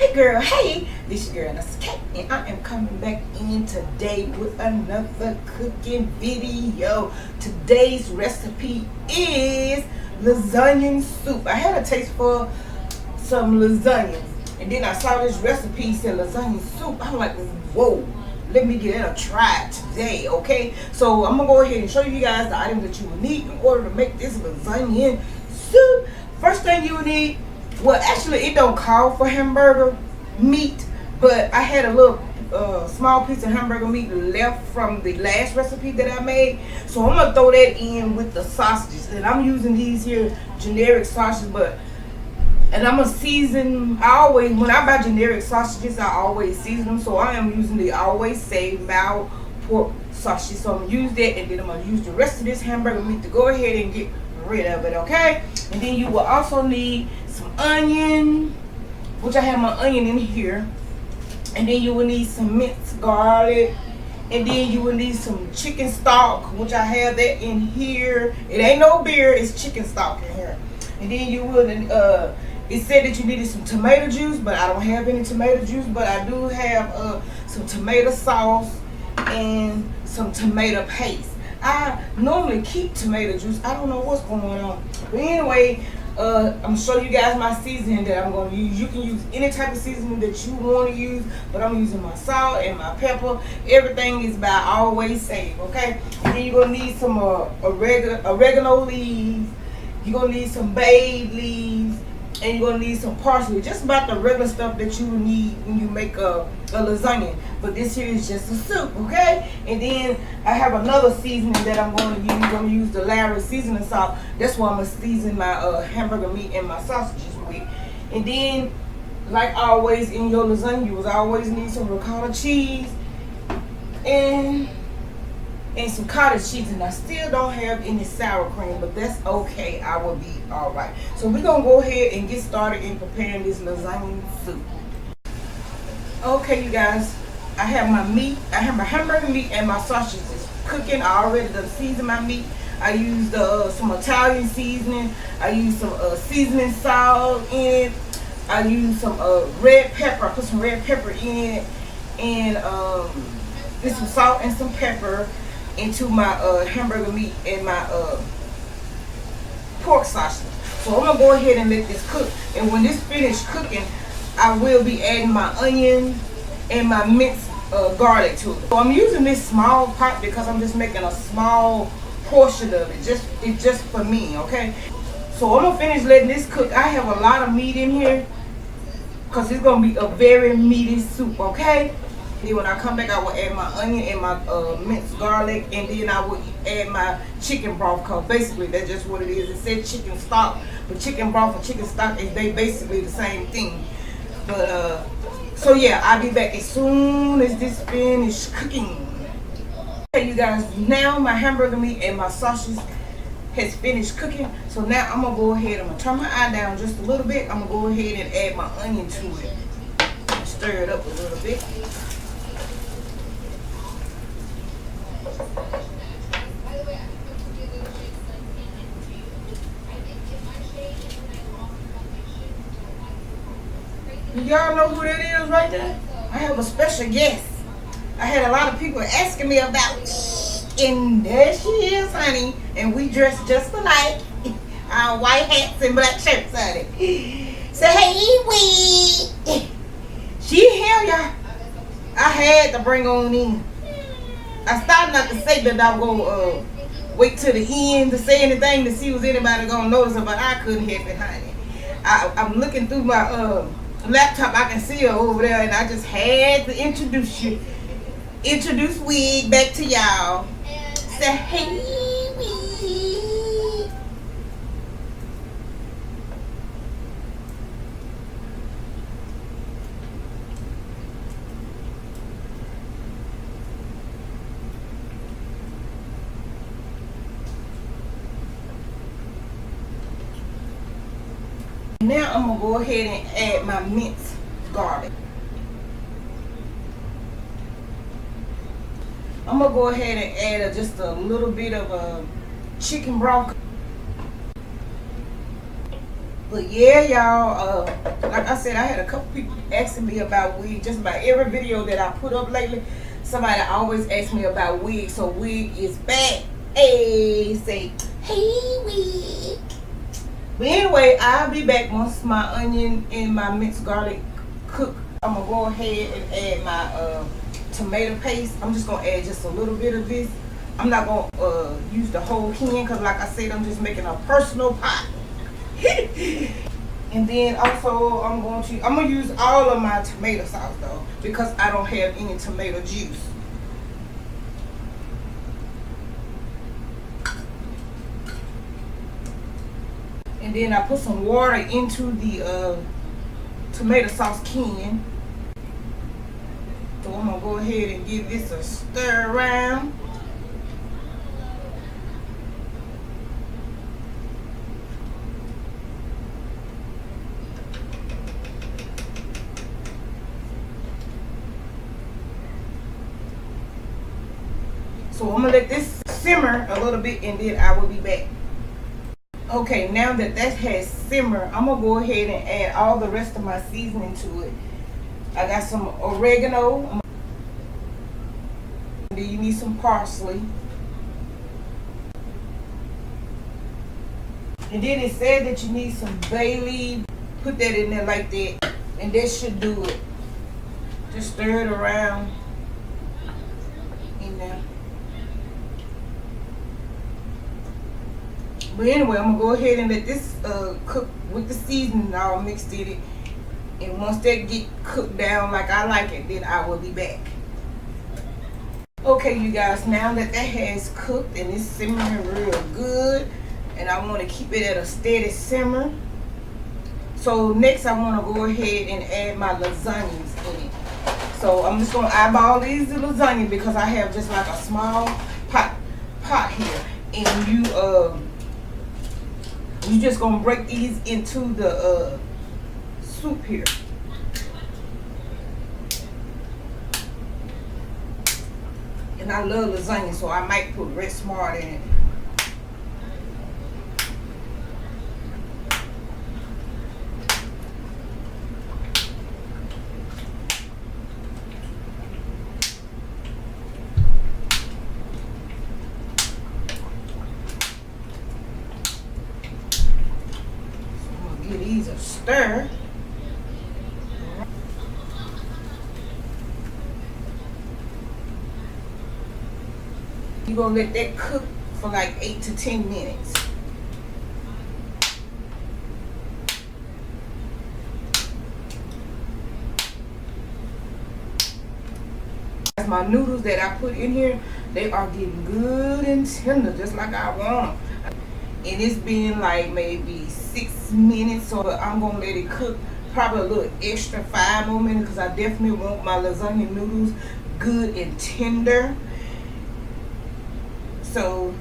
Hey girl, hey, this your girl Lasagna, and I am coming back in today with another cooking video. Today's recipe is lasagna soup. I had a taste for some lasagna, and then I saw this recipe said lasagna soup. I'm like, whoa, let me give it a try today, okay? So I'm gonna go ahead and show you guys the items that you will need in order to make this lasagna soup. First thing you will need, well, actually, it don't call for hamburger meat, but I had a little small piece of hamburger meat left from the last recipe that I made, so I'm gonna throw that in with the sausages. And I'm using these here generic sausages, and I'm gonna season. When I buy generic sausages, I always season them. So I am using the Always Save mild pork sausages. So I'm gonna use that, and then I'm gonna use the rest of this hamburger meat to go ahead and get rid of it, okay? And then you will also need some onion, which I have my onion in here, and then you will need some minced garlic, and then you will need some chicken stock, which I have that in here. It ain't no beer, it's chicken stock in here. And then you will it said that you needed some tomato juice, but I don't have any tomato juice, but I do have some tomato sauce and some tomato paste. I normally keep tomato juice. I don't know what's going on. But anyway, I'm going to show you guys my seasoning that I'm going to use. You can use any type of seasoning that you want to use, but I'm using my salt and my pepper. Everything is by Always Save, okay? And then you're going to need some oregano leaves. You're going to need some bay leaves. And you're going to need some parsley. Just about the regular stuff that you need when you make a lasagna. But this here is just a soup, okay? And then I have another seasoning that I'm going to use. I'm going to use the Larry seasoning salt. That's why I'm going to season my hamburger meat and my sausages with. And then, like always in your lasagna, you will always need some ricotta cheese and some cottage cheese. And I still don't have any sour cream, but that's okay. I will be all right. So we're going to go ahead and get started in preparing this lasagna soup. Okay, you guys, I have my meat. I have my hamburger meat and my sausages cooking. I already done seasoned my meat. I used some Italian seasoning. I used some seasoning salt in it. I used some red pepper. I put some red pepper in it, and some salt and some pepper into my hamburger meat and my pork sausage. So I'm gonna go ahead and let this cook, and when this finished cooking, I will be adding my onion and my minced garlic to it. So I'm using this small pot because I'm just making a small portion of it. It's just for me, okay? So I'm gonna finish letting this cook. I have a lot of meat in here because it's gonna be a very meaty soup, okay? Then when I come back, I will add my onion and my minced garlic, and then I will add my chicken broth, because basically that's just what it is. It said chicken stock, but chicken broth and chicken stock is they basically the same thing. But so yeah, I'll be back as soon as this finished cooking. Okay, you guys, now my hamburger meat and my sausage has finished cooking. So now I'm gonna go ahead. I'm gonna turn my eye down just a little bit. I'm gonna go ahead and add my onion to it. Stir it up a little bit. Y'all know who that is right there? I have a special guest. I had a lot of people asking me about me, and there she is, honey. And we dressed just alike. Our white hats and black shirts, honey. Say hey, wee. She here, y'all. I had to bring on in. I started not to say that I was gonna wait till the end to say anything to see was anybody gonna notice her, but I couldn't help it, honey. I'm looking through my laptop. I can see her over there, and I just had to introduce Wig back to y'all. Say hey, Wig. Now I'm gonna go ahead and add my minced garlic. I'm gonna go ahead and add just a little bit of chicken broth. But yeah, y'all, like I said, I had a couple people asking me about wig. Just about every video that I put up lately, somebody always asks me about wig. So wig is back. Hey, say, hey, wig. But anyway, I'll be back once my onion and my minced garlic cook. I'm gonna go ahead and add my tomato paste. I'm just gonna add just a little bit of this. I'm not gonna use the whole can because, like I said, I'm just making a personal pot. And then also I'm gonna use all of my tomato sauce though, because I don't have any tomato juice. And then I put some water into the tomato sauce can. So I'm gonna go ahead and give this a stir around. So I'm gonna let this simmer a little bit and then I will be back. Okay, now that has simmered, I'm gonna go ahead and add all the rest of my seasoning to it. I got some oregano. Then you need some parsley. And then it said that you need some bay leaf. Put that in there like that, and that should do it. Just stir it around in there. But anyway, I'm gonna go ahead and let this cook with the seasoning all mixed in it. And once that get cooked down like I like it, then I will be back. Okay, you guys, now that has cooked and it's simmering real good, and I want to keep it at a steady simmer. So next I want to go ahead and add my lasagnas in it. So I'm just gonna eyeball these lasagna because I have just like a small pot here, and you just gonna break these into the soup here. And I love lasagna, so I might put red smart in it. These a stir. You're gonna let that cook for like 8 to 10 minutes. My noodles that I put in here, they are getting good and tender, just like I want them. And it's been like maybe 6 minutes, so I'm gonna let it cook probably a little extra 5 more minutes because I definitely want my lasagna noodles good and tender. So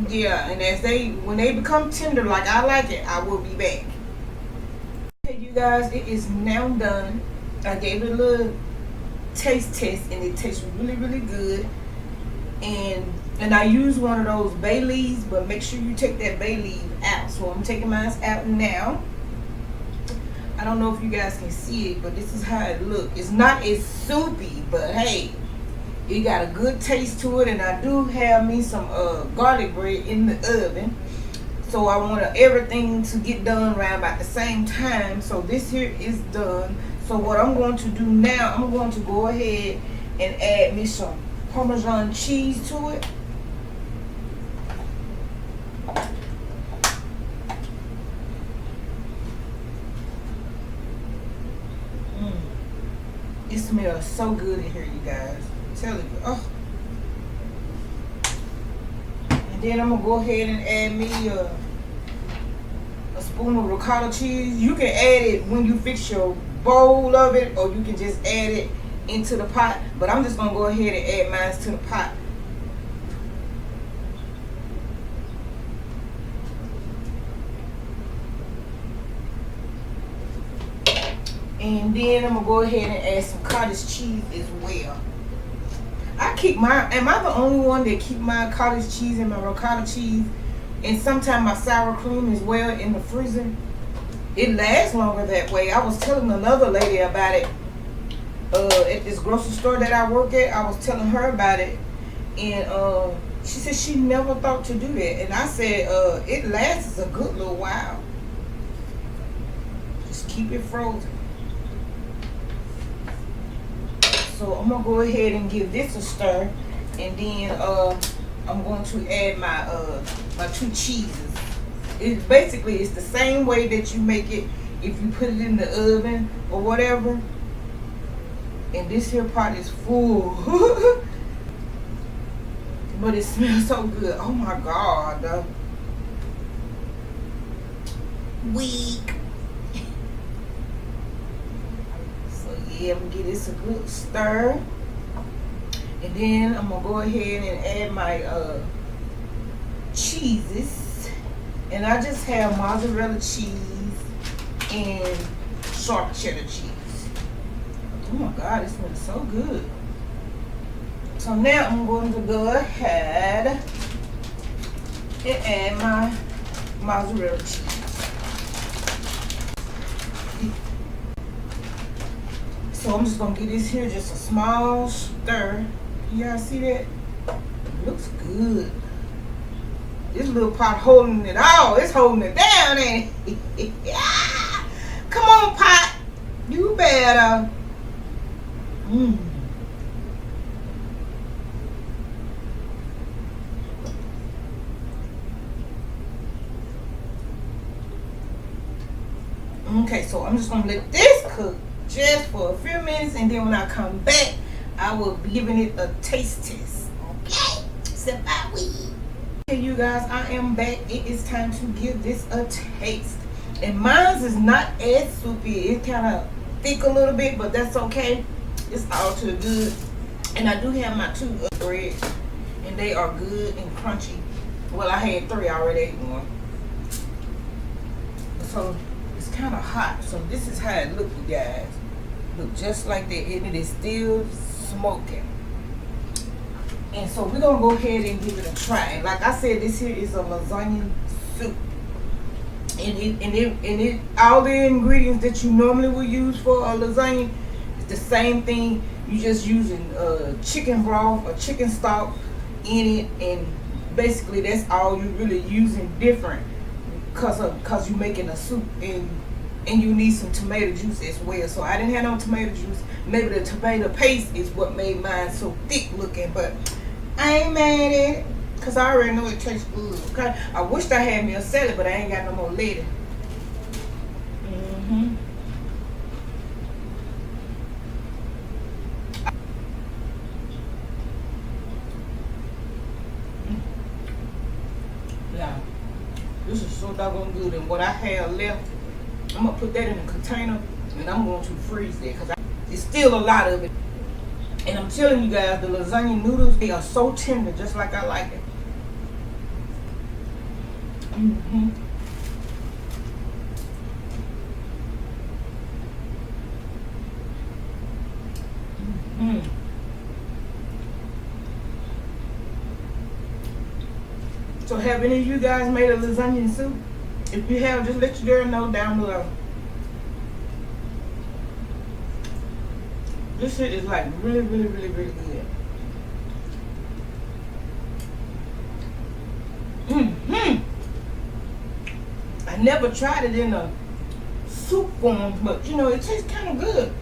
yeah, and when they become tender like I like it, I will be back. Okay, you guys, it is now done. I gave it a little taste test and it tastes really, really good. And I use one of those bay leaves, but make sure you take that bay leaf out. So I'm taking mine out now. I don't know if you guys can see it, but this is how it looks. It's not as soupy, but hey, it got a good taste to it. And I do have me some garlic bread in the oven. So I want everything to get done around about the same time. So this here is done. So what I'm going to do now, I'm going to go ahead and add me some Parmesan cheese to it. It smells so good in here, you guys. I'm telling you. Oh. And then I'm going to go ahead and add me a spoon of ricotta cheese. You can add it when you fix your bowl of it, or you can just add it into the pot. But I'm just going to go ahead and add mine to the pot. And then I'm going to go ahead and add some cottage cheese as well. I keep am I the only one that keep my cottage cheese and my ricotta cheese and sometimes my sour cream as well in the freezer? It lasts longer that way. I was telling another lady about it at this grocery store that I work at. I was telling her about it, and she said she never thought to do that. And I said it lasts a good little while. Just keep it frozen. So I'm gonna go ahead and give this a stir, and then I'm going to add my 2 cheeses. It's the same way that you make it if you put it in the oven or whatever. And this here pot is full. But it smells so good. Oh my God. Weak. So yeah, I'm gonna give this a good stir. And then I'm gonna go ahead and add my cheeses. And I just have mozzarella cheese and sharp cheddar cheese. Oh my God, it smells so good. So now I'm going to go ahead and add my mozzarella cheese. So I'm just going to give this here just a small stir. Y'all see that? It looks good. This little pot holding it all. It's holding it down, ain't it? Come on, pot. You better. Okay, so I'm just going to let this cook just for a few minutes, and then when I come back, I will be giving it a taste test. Okay? Except I will. Okay, you guys, I am back. It is time to give this a taste. And mine is not as soupy. It's kind of thick a little bit, but that's okay. It's all too good. And I do have my 2 breads, and they are good and crunchy. Well, I had 3 already, ate one. So it's kind of hot. So this is how it looks, you guys. Look just like that, and it is still smoking. And so we're gonna go ahead and give it a try. And like I said, this here is a lasagna soup. And all the ingredients that you normally would use for a lasagna is the same thing. You just using chicken broth or chicken stock in it, and basically that's all you're really using different, cause you're making a soup, and you need some tomato juice as well. So I didn't have no tomato juice. Maybe the tomato paste is what made mine so thick looking, but I ain't mad at it, cause I already know it tastes good. Okay, I wished I had me a salad, but I ain't got no more lettuce. Yeah, this is so doggone good. And what I have left, I'm gonna put that in a container, and I'm going to freeze it, because it's still a lot of it. And I'm telling you guys, the lasagna noodles, they are so tender, just like I like it. So have any of you guys made a lasagna soup? If you have, just let your girl know down below. This shit is like really, really, really, really good. I never tried it in a soup form, but you know, it tastes kind of good.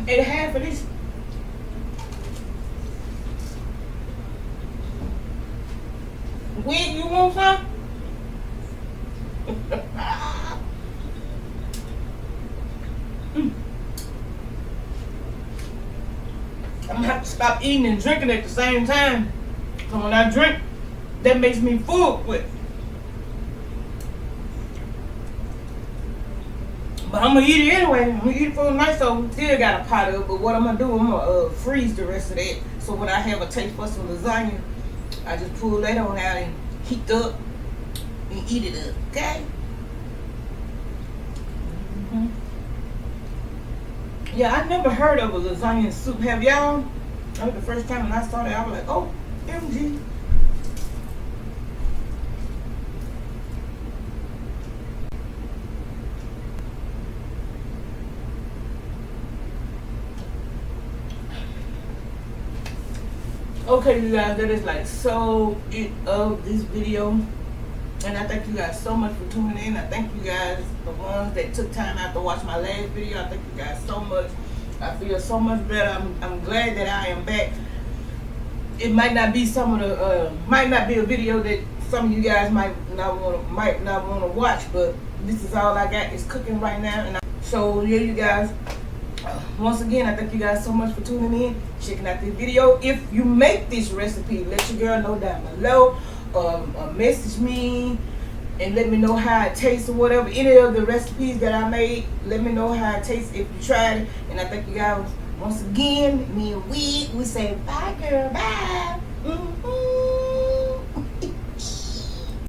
ate half of this. Wig, you want some? I'm gonna have to stop eating and drinking at the same time. So when I drink, that makes me full quick. But I'm gonna eat it anyway. I'm gonna eat it for the night, so still got a pot of it. But what I'm gonna do, I'm gonna freeze the rest of that. So when I have a taste for some lasagna, I just pull that on out and heat up and eat it up. Okay? Mm-hmm. Yeah, I never heard of a lasagna soup. Have y'all? That was the first time when I saw that. I was like, oh, MG. Okay, you guys, that is like so it of this video. And I thank you guys so much for tuning in. I thank you guys, the ones that took time out to watch my last video. I thank you guys so much. I feel so much better. I'm glad that I am back. It might not be might not be a video that some of you guys might not want to watch, but this is all I got is cooking right now. And so yeah, you guys. Once again, I thank you guys so much for tuning in, checking out this video. If you make this recipe, let your girl know down below. Message me and let me know how it tastes or whatever. Any of the recipes that I made, let me know how it tastes if you tried it. And I thank you guys once again. Me and we say bye, girl, bye. Mm-hmm.